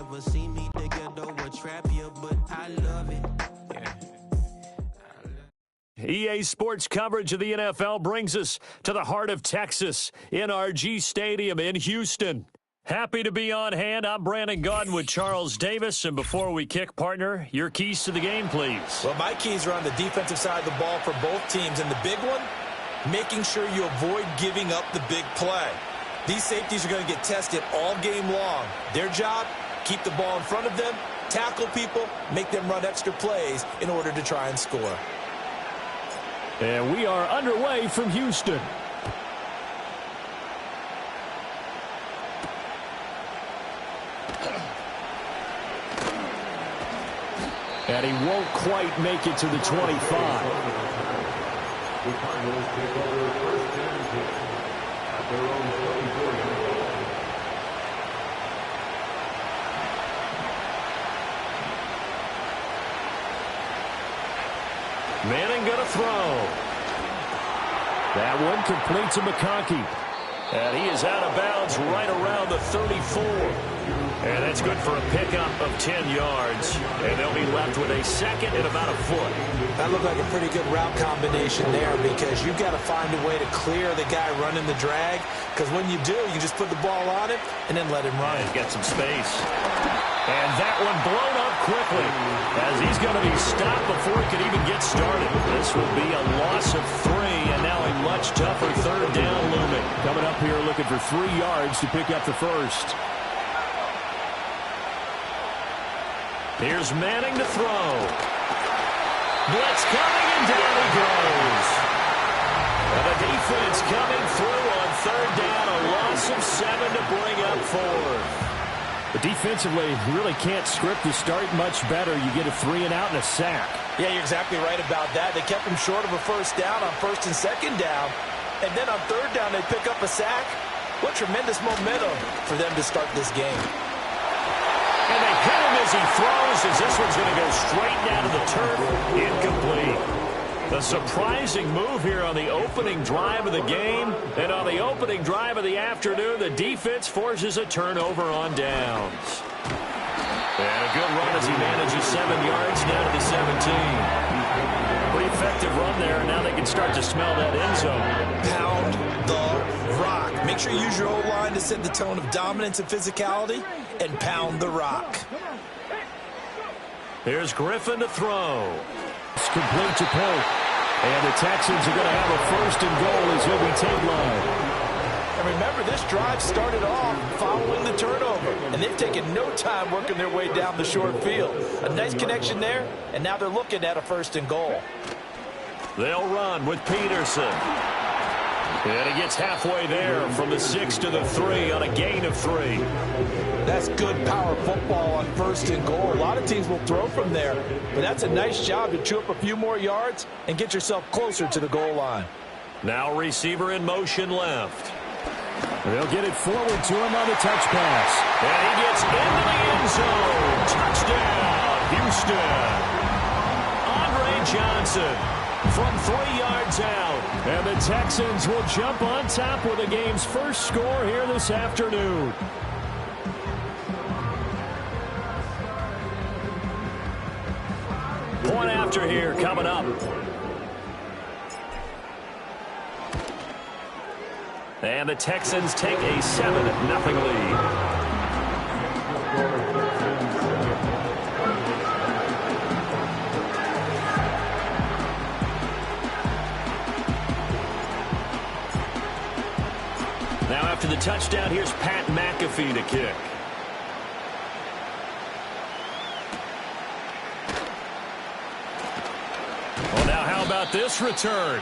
never seen me together with trap here, but I love it. EA Sports coverage of the NFL brings us to the heart of Texas, NRG Stadium in Houston. Happy to be on hand. I'm Brandon Gaudin with Charles Davis. And before we kick, partner, your keys to the game, please. Well, my keys are on the defensive side of the ball for both teams. And the big one, making sure you avoid giving up the big play. These safeties are going to get tested all game long. Their job, keep the ball in front of them, tackle people, make them run extra plays in order to try and score. And we are underway from Houston. And he won't quite make it to the 25. Manning going to throw. That one complete to McConkey. And he is out of bounds right around the 34. And that's good for a pickup of 10 yards. And they'll be left with a second and about a foot. That looked like a pretty good route combination there because you've got to find a way to clear the guy running the drag. Because when you do, you just put the ball on him and then let him run. He's got some space. And that one blown up quickly as he's going to be stopped before he could even get started. This will be a loss of 3, and now a much tougher third down looming. Coming up here looking for 3 yards to pick up the first. Here's Manning to throw. Blitz coming, and down he goes. And the defense coming through on third down, a loss of 7 to bring up 4. But defensively, you really can't script the start much better. You get a 3 and out and a sack. Yeah, you're exactly right about that. They kept him short of a first down on first and second down. And then on third down, they pick up a sack. What tremendous momentum for them to start this game. And they hit him as he throws, as this one's going to go straight down to the turf. Incomplete. A surprising move here on the opening drive of the game. And on the opening drive of the afternoon, the defense forces a turnover on downs. And a good run as he manages 7 yards down to the 17. Pretty effective run there, and now they can start to smell that end zone. Pound the rock. Make sure you use your O-line to set the tone of dominance and physicality, and pound the rock. Here's Griffin to throw. It's complete to Pope. And the Texans are going to have a first and goal as he'll be take line. And remember, this drive started off following the turnover. And they've taken no time working their way down the short field. A nice connection there, and now they're looking at a first and goal. They'll run with Peterson. And he gets halfway there from the 6 to the 3 on a gain of 3. That's good power football on first and goal. A lot of teams will throw from there, but that's a nice job to chew up a few more yards and get yourself closer to the goal line. Now receiver in motion left. They'll get it forward to him on the touch pass. And he gets into the end zone. Touchdown, Houston. Andre Johnson from 3 yards out. And the Texans will jump on top with the game's first score here this afternoon. Point after here coming up. And the Texans take a 7-0 lead. Now after the touchdown, here's Pat McAfee to kick. Well, now how about this return?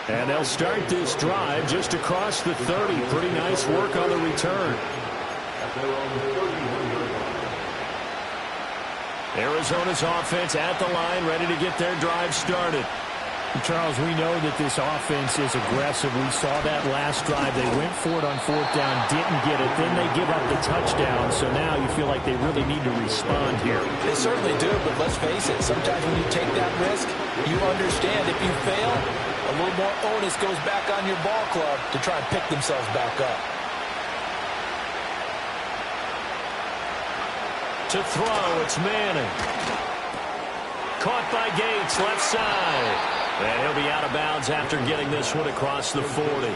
And they'll start this drive just across the 30. Pretty nice work on the return. Arizona's offense at the line, ready to get their drive started. Charles, we know that this offense is aggressive. We saw that last drive. They went for it on fourth down, didn't get it. Then they give up the touchdown. So now you feel like they really need to respond here. They certainly do, but let's face it. Sometimes when you take that risk, you understand if you fail, a little more onus goes back on your ball club to try and pick themselves back up. To throw, it's Manning. Caught by Gates, left side. And he'll be out of bounds after getting this one across the 40.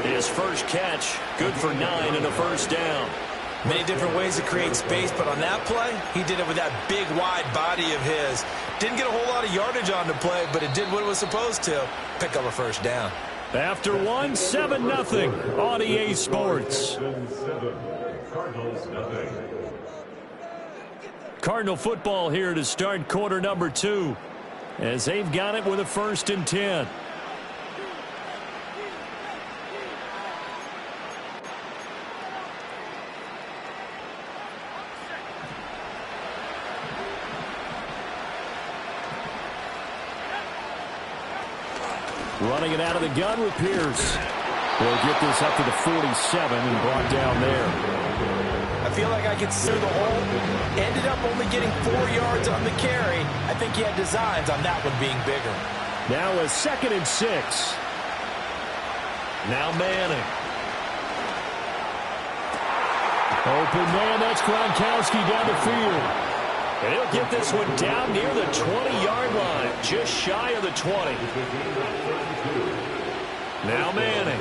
His first catch, good for 9 and a first down. Many different ways to create space, but on that play, he did it with that big, wide body of his. Didn't get a whole lot of yardage on the play, but it did what it was supposed to. Pick up a first down. After 1, 7-0 on EA Sports. Cardinal football here to start quarter number 2, as they've got it with a 1st and 10. Running it out of the gun with Pierce. They'll get this up to the 47 and brought down there. I feel like I could see the hole. Ended up only getting 4 yards on the carry. I think he had designs on that one being bigger. Now a 2nd and 6. Now Manning. Open man, that's Gronkowski down the field. And he'll get this one down near the 20-yard line, just shy of the 20. Now Manning.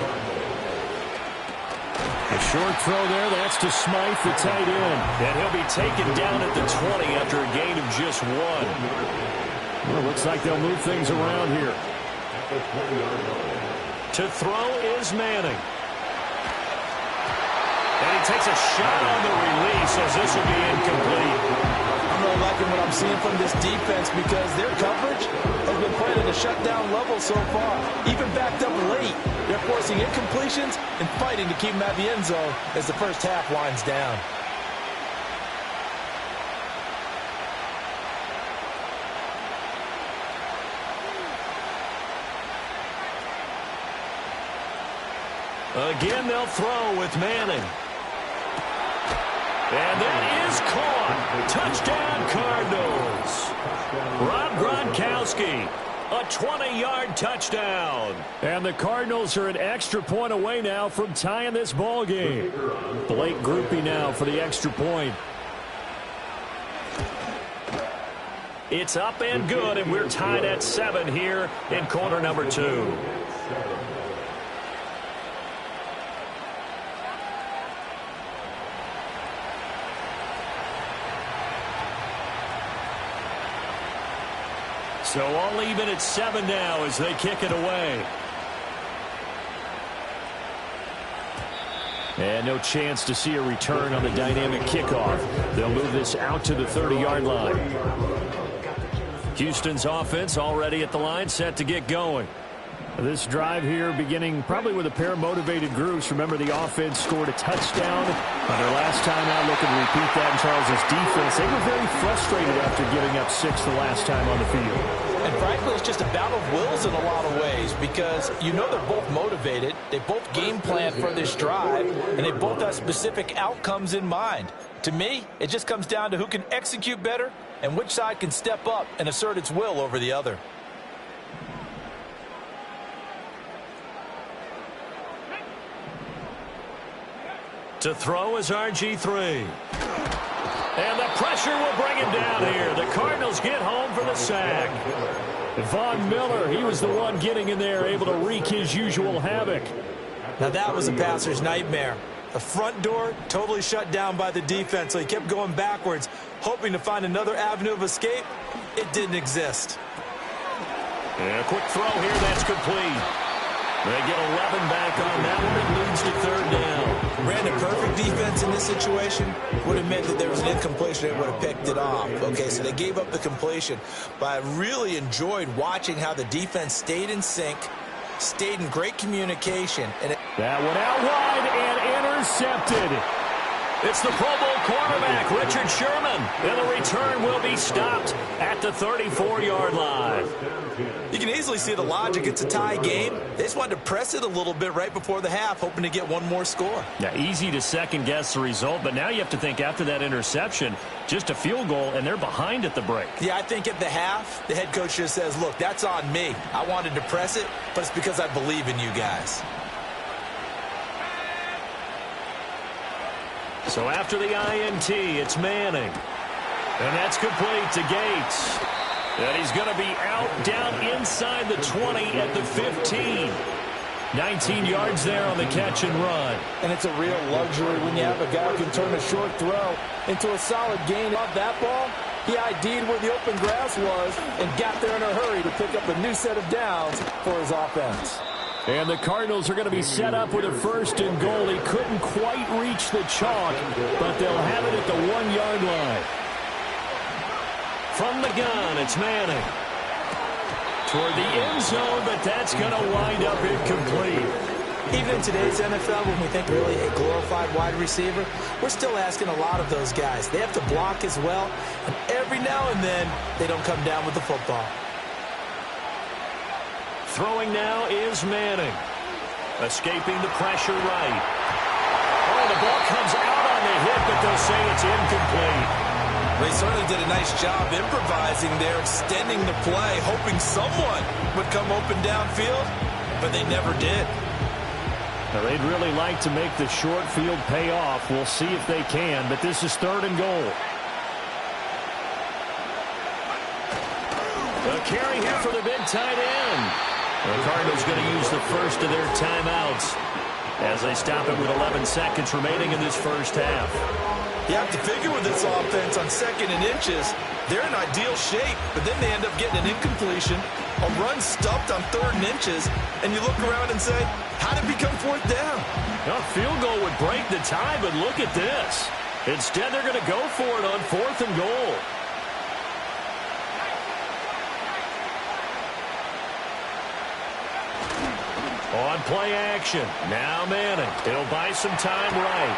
A short throw there, that's to Smythe, the tight end. And he'll be taken down at the 20 after a gain of just 1. Well, looks like they'll move things around here. To throw is Manning. And he takes a shot on the release as this will be incomplete. I'm really liking what I'm seeing from this defense because their coverage has been playing at a shutdown level so far. Even backed up late, they're forcing incompletions and fighting to keep them at the end zone as the first half winds down. Again, they'll throw with Manning. And that is caught. Touchdown, Cardinals. Rob Gronkowski, a 20-yard touchdown. And the Cardinals are an extra point away now from tying this ball game. Blake Grupe now for the extra point. It's up and good, and we're tied at 7 here in quarter number 2. So all even at 7 now as they kick it away. And no chance to see a return on the dynamic kickoff. They'll move this out to the 30-yard line. Houston's offense already at the line, set to get going. This drive here beginning probably with a pair of motivated groups. Remember, the offense scored a touchdown on their last time out. Looking to repeat that in Charles' defense. They were very frustrated after giving up 6 the last time on the field. And frankly, it's just a battle of wills in a lot of ways because you know they're both motivated. They both game plan for this drive, and they both have specific outcomes in mind. To me, it just comes down to who can execute better and which side can step up and assert its will over the other. To throw is RG3. And the pressure will bring him down here. The Cardinals get home for the sack. Von Miller, he was the one getting in there, able to wreak his usual havoc. Now that was a passer's nightmare. The front door totally shut down by the defense, so he kept going backwards, hoping to find another avenue of escape. It didn't exist. And a quick throw here, that's complete. They get 11 back on that one. It leads to 3rd down. Ran a perfect defense in this situation. Would have meant that there was an incompletion. They would have picked it off. Okay, so they gave up the completion. But I really enjoyed watching how the defense stayed in sync, stayed in great communication. And that one out wide and intercepted. It's the Pro Bowl quarterback, Richard Sherman. And the return will be stopped at the 34-yard line. You can easily see the logic. It's a tie game. They just wanted to press it a little bit right before the half, hoping to get one more score. Yeah, easy to second-guess the result, but now you have to think after that interception, just a field goal, and they're behind at the break. Yeah, I think at the half, the head coach just says, look, that's on me. I wanted to press it, but it's because I believe in you guys. So after the INT, it's Manning. And that's complete to Gates. And he's going to be out down inside the 20 at the 15. 19 yards there on the catch and run. And it's a real luxury when you have a guy who can turn a short throw into a solid gain. On that ball, he ID'd where the open grass was and got there in a hurry to pick up a new set of downs for his offense. And the Cardinals are going to be set up with a 1st and goal. He couldn't quite reach the chalk, but they'll have it at the 1-yard line. From the gun, it's Manning. Toward the end zone, but that's going to wind up incomplete. Even in today's NFL, when we think really a glorified wide receiver, we're still asking a lot of those guys. They have to block as well, and every now and then, they don't come down with the football. Throwing now is Manning. Escaping the pressure right. Oh, the ball comes out on the hit, but they'll say it's incomplete. They certainly did a nice job improvising there, extending the play, hoping someone would come open downfield, but they never did. Now, they'd really like to make the short field pay off. We'll see if they can, but this is 3rd and goal. The carry here for the big tight end. The Cardinals going to use the first of their timeouts as they stop it with 11 seconds remaining in this first half. You have to figure with this offense on 2nd and inches, they're in ideal shape, but then they end up getting an incompletion, a run stuffed on 3rd and inches, and you look around and say, how did it become 4th down? A field goal would break the tie, but look at this. Instead, they're going to go for it on 4th and goal. On play action, now Manning. He'll buy some time right.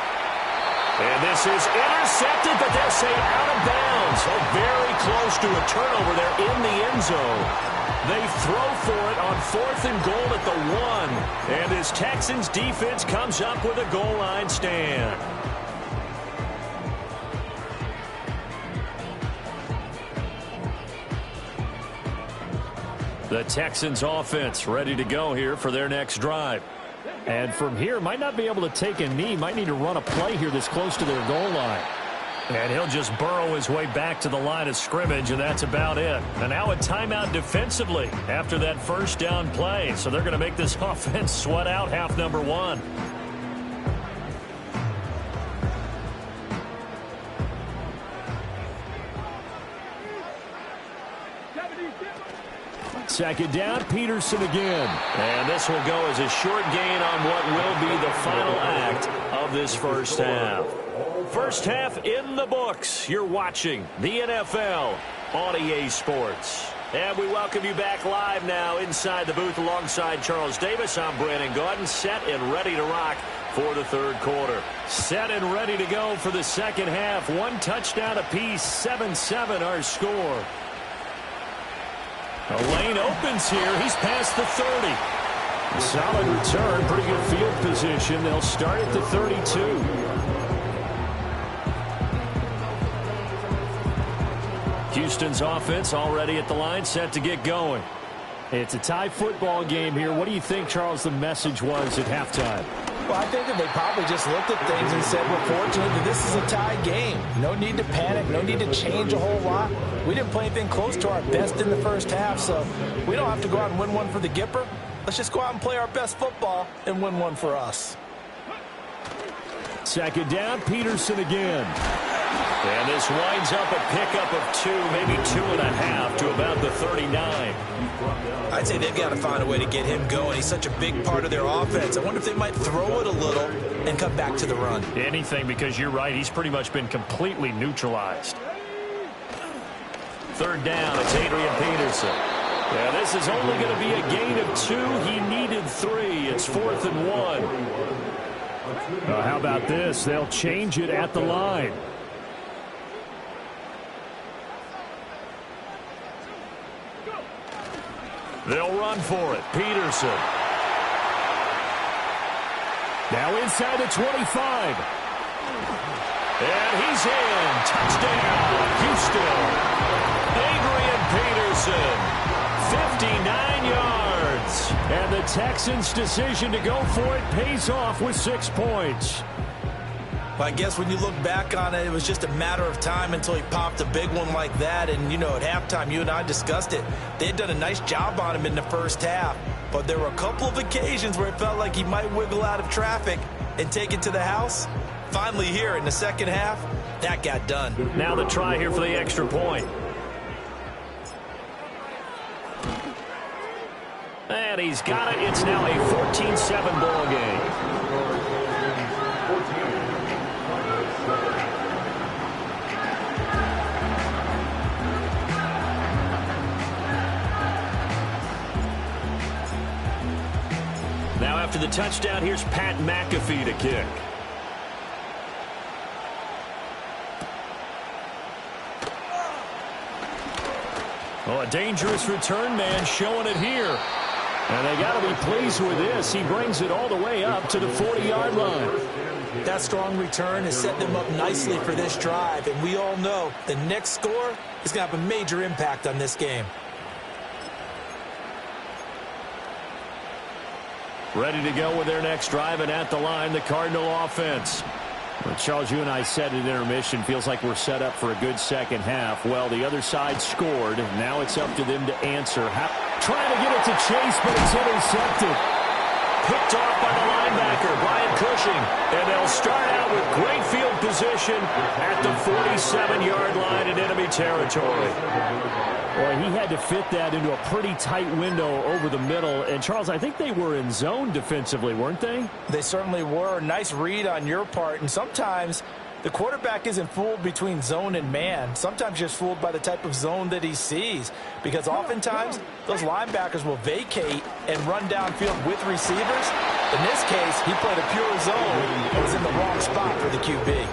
And this is intercepted, but they'll say out of bounds. So very close to a turnover there in the end zone. They throw for it on 4th and goal at the 1. And this Texans defense comes up with a goal line stand. The Texans offense ready to go here for their next drive. And from here, might not be able to take a knee. Might need to run a play here this close to their goal line. And he'll just burrow his way back to the line of scrimmage, and that's about it. And now a timeout defensively after that first down play. So they're going to make this offense sweat out half number 1. Second down, Peterson again. And this will go as a short gain on what will be the final act of this first half. First half in the books. You're watching the NFL on EA Sports. And we welcome you back live now inside the booth alongside Charles Davis. I'm Brandon Gaudin, set and ready to rock for the 3rd quarter. Set and ready to go for the second half. 1 touchdown apiece, 7-7 our score. A lane opens here. He's past the 30. A solid return, pretty good field position. They'll start at the 32. Houston's offense already at the line, set to get going. It's a tie football game here. What do you think, Charles, the message was at halftime? Well, I think that they probably just looked at things and said, we're fortunate that this is a tie game. No need to panic. No need to change a whole lot. We didn't play anything close to our best in the first half, so we don't have to go out and win one for the Gipper. Let's just go out and play our best football and win one for us. Second down, Peterson again. And this winds up a pickup of 2, maybe 2.5 to about the 39. I'd say they've got to find a way to get him going. He's such a big part of their offense. I wonder if they might throw it a little and come back to the run. Anything, because you're right. He's pretty much been completely neutralized. 3rd down, it's Adrian Peterson. Yeah, this is only going to be a gain of 2. He needed 3. It's 4th and 1. How about this? They'll change it at the line. They'll run for it. Peterson. Now inside the 25. And he's in. Touchdown, Houston. Adrian Peterson, 59 yards. And the Texans' decision to go for it pays off with 6 points. Well, I guess when you look back on it, it was just a matter of time until he popped a big one like that. And, you know, at halftime, you and I discussed it. They had done a nice job on him in the first half. But there were a couple of occasions where it felt like he might wiggle out of traffic and take it to the house. Finally here in the second half, that got done. Now the try here for the extra point. And he's got it. It's now a 14-7 ball game. Now after the touchdown, here's Pat McAfee to kick. Oh, a dangerous return man showing it here. And they got to be pleased with this. He brings it all the way up to the 40-yard line. That strong return has set them up nicely for this drive. And we all know the next score is going to have a major impact on this game. Ready to go with their next drive, and at the line, the Cardinal offense. Well, Charles, you and I said at intermission, feels like we're set up for a good second half. Well, the other side scored. Now it's up to them to answer. Trying to get it to Chase, but it's intercepted. Picked off by the linebacker, Brian Cushing. And they'll start out with great field position at the 47-yard line in enemy territory. Boy, he had to fit that into a pretty tight window over the middle. And, Charles, I think they were in zone defensively, weren't they? They certainly were. Nice read on your part. And sometimes the quarterback isn't fooled between zone and man. Sometimes just fooled by the type of zone that he sees. Because oftentimes, those linebackers will vacate and run downfield with receivers. In this case, he played a pure zone and was in the wrong spot for the QB.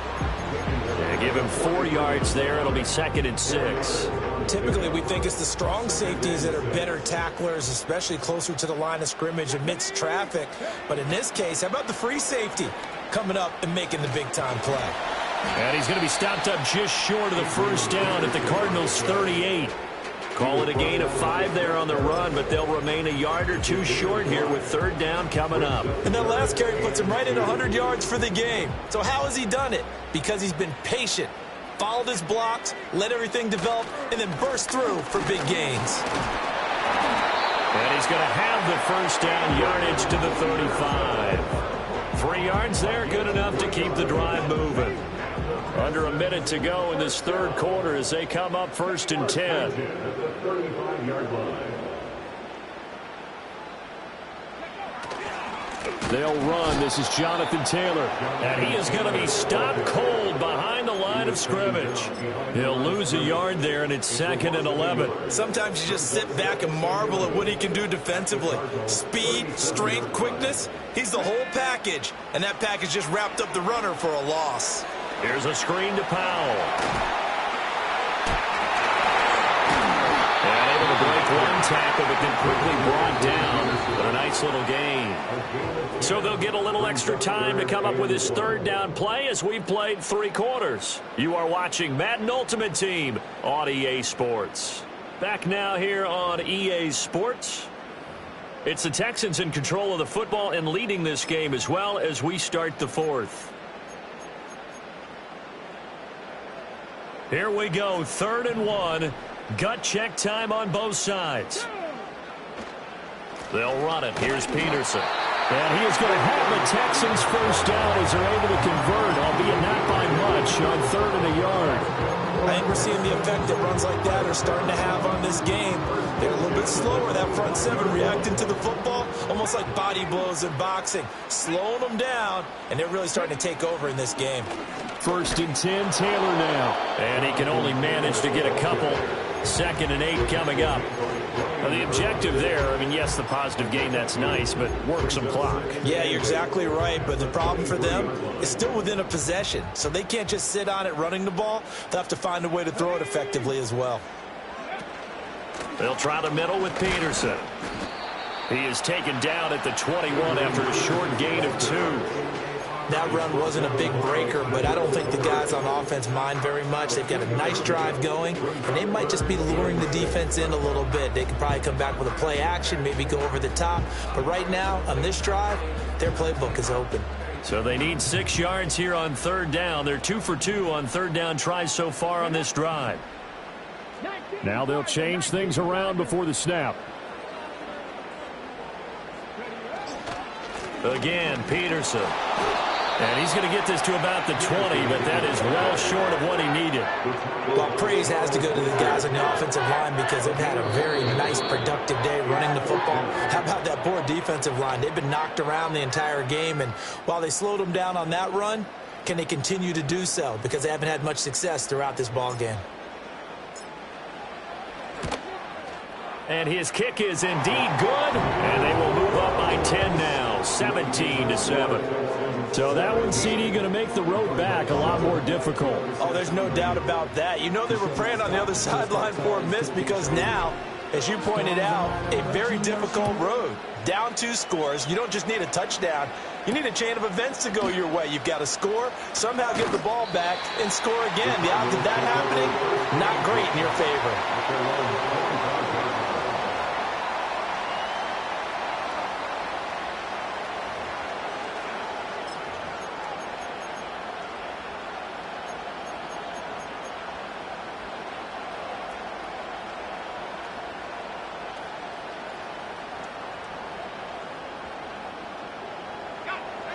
Yeah, give him 4 yards there. It'll be 2nd and 6. Typically, we think it's the strong safeties that are better tacklers, especially closer to the line of scrimmage amidst traffic. But in this case, how about the free safety coming up and making the big-time play? And he's going to be stopped up just short of the first down at the Cardinals' 38. Call it a gain of 5 there on the run, but they'll remain a yard or two short here with 3rd down coming up. And that last carry puts him right at 100 yards for the game. So how has he done it? Because he's been patient, followed his blocks, let everything develop, and then burst through for big gains. And he's going to have the first down yardage to the 35. 3 yards there, good enough to keep the drive moving. Under a minute to go in this 3rd quarter as they come up 1st and 10. They'll run. This is Jonathan Taylor. And he is going to be stopped cold behind the line of scrimmage. He'll lose a yard there, and it's 2nd and 11. Sometimes you just sit back and marvel at what he can do defensively. Speed, strength, quickness. He's the whole package. And that package just wrapped up the runner for a loss. Here's a screen to Powell. And able to break one tackle, but then quickly brought down. But a nice little gain. So they'll get a little extra time to come up with his 3rd down play as we've played 3 quarters. You are watching Madden Ultimate Team on EA Sports. Back now here on EA Sports. It's the Texans in control of the football and leading this game as well as we start the 4th. Here we go, 3rd and 1. Gut check time on both sides. They'll run it. Here's Peterson. And he is going to have the Texans first down as they're able to convert, albeit not by much, on 3rd and a yard. I think we're seeing the effect that runs like that are starting to have on this game. They're a little bit slower, that front 7, reacting to the football, almost like body blows in boxing, slowing them down, and they're really starting to take over in this game. 1st and 10, Taylor now. And he can only manage to get a couple. 2nd and 8 coming up. Now the objective there, I mean, yes, the positive gain, that's nice, but work some clock. Yeah, you're exactly right, but the problem for them is still within a possession, so they can't just sit on it running the ball. They'll have to find a way to throw it effectively as well. They'll try the middle with Peterson. He is taken down at the 21 after a short gain of 2. That run wasn't a big breaker, but I don't think the guys on offense mind very much. They've got a nice drive going, and they might just be luring the defense in a little bit. They could probably come back with a play action, maybe go over the top. But right now, on this drive, their playbook is open. So they need 6 yards here on third down. They're 2 for 2 on third down tries so far on this drive. Now they'll change things around before the snap. Again, Peterson. And he's going to get this to about the 20, but that is well short of what he needed. Well, praise has to go to the guys on the offensive line because they've had a very nice, productive day running the football. How about that poor defensive line? They've been knocked around the entire game, and while they slowed them down on that run, can they continue to do so? Because they haven't had much success throughout this ball game. And his kick is indeed good, and they will move up by 10 now, 17-7. So that one, CD, going to make the road back a lot more difficult. Oh, there's no doubt about that. You know they were praying on the other sideline for a miss because now, as you pointed out, a very difficult road. Down 2 scores. You don't just need a touchdown. You need a chain of events to go your way. You've got to score, somehow get the ball back, and score again. The odds of that happening, not great in your favor.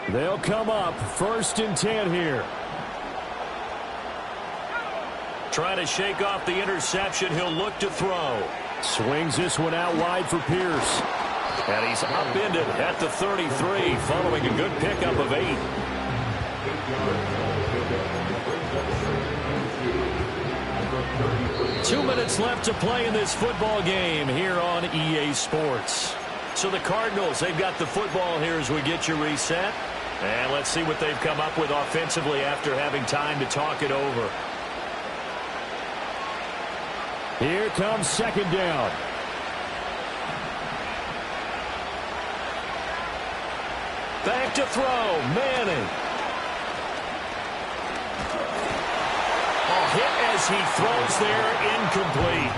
They'll come up 1st and 10 here. Trying to shake off the interception. He'll look to throw. Swings this one out wide for Pierce. And he's upended at the 33 following a good pickup of 8. Two minutes left to play in this football game here on EA Sports. So the Cardinals, they've got the football here as we get you reset. And let's see what they've come up with offensively after having time to talk it over. Here comes 2nd down. Back to throw, Manning. Hit as he throws there, incomplete.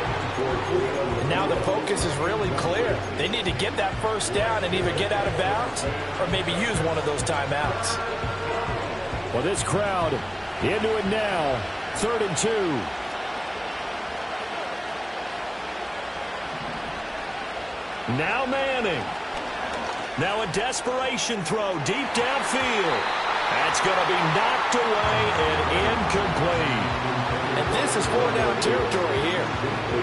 And now the focus is really clear. They need to get that 1st down and either get out of bounds or maybe use one of those timeouts. Well, this crowd into it now. 3rd and 2. Now Manning. Now a desperation throw deep downfield. That's going to be knocked away and incomplete. And this is 4-down territory here.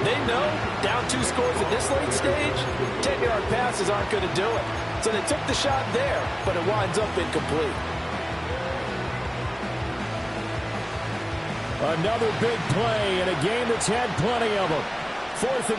They know down 2 scores at this late stage, 10-yard passes aren't going to do it. So they took the shot there, but it winds up incomplete. Another big play in a game that's had plenty of them. 4th and 2.